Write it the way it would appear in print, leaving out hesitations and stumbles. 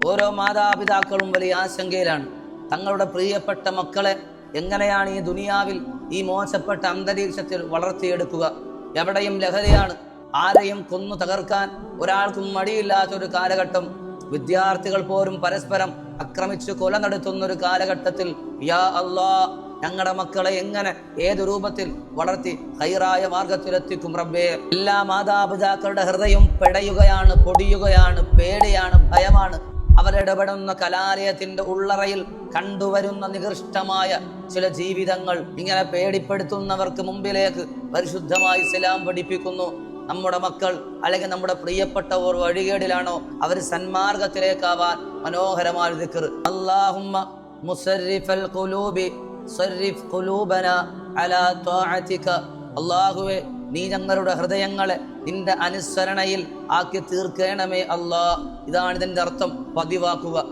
ഓരോ മാതാപിതാക്കളും വലിയ ആശങ്കയിലാണ്. തങ്ങളുടെ പ്രിയപ്പെട്ട മക്കളെ എങ്ങനെയാണ് ഈ ദുനിയാവിൽ ഈ മോശപ്പെട്ട അന്തരീക്ഷത്തിൽ വളർത്തിയെടുക്കുക? എവിടെയും ലഹരിയാണ്. ആരെയും കൊന്നു തകർക്കാൻ ഒരാൾക്കും മടിയില്ലാത്തൊരു കാലഘട്ടം. വിദ്യാർത്ഥികൾ പോലും പരസ്പരം ആക്രമിച്ച് കൊല നടത്തുന്നൊരു കാലഘട്ടത്തിൽ യാ അല്ലാ, ഞങ്ങളുടെ മക്കളെ എങ്ങനെ ഏതു രൂപത്തിൽ വളർത്തി ഹൈറായ മാർഗത്തിലെത്തിക്കും റബ്ബേ? എല്ലാ മാതാപിതാക്കളുടെ ഹൃദയം പിടയുകയാണ്, പൊടിയുകയാണ്, പേടിയാണ്, ഭയമാണ്. അവരിടപെടുന്ന കലാലയത്തിന്റെ ഉള്ളറയിൽ കണ്ടുവരുന്ന നികൃഷ്ടമായ ചില ജീവിതങ്ങൾ ഇങ്ങനെ പേടിപ്പെടുത്തുന്നവർക്ക് മുമ്പിലേക്ക് പരിശുദ്ധമായി ഇസ്ലാം പഠിപ്പിക്കുന്നു. നമ്മുടെ മക്കൾ അല്ലെങ്കിൽ നമ്മുടെ പ്രിയപ്പെട്ടവർ വഴികേടിലാണോ, അവർ സന്മാർഗത്തിലേക്കാവാൻ മനോഹരമായ ദിക്ർ. അല്ലാഹുമ്മ മുസർരിഫൽ ഖുലൂബി സർരിഫ് ഖുലൂബനാ അലാ ത്വാഅതിക. അല്ലാഹുവേ, നീ ഞങ്ങളുടെ ഹൃദയങ്ങളെ നിന്റെ അനുസരണയിൽ ആക്കി തീർക്കണമേ അല്ലാ. ഇതാണ് ഇതിന്റെ അർത്ഥം. പതിവാക്കുക.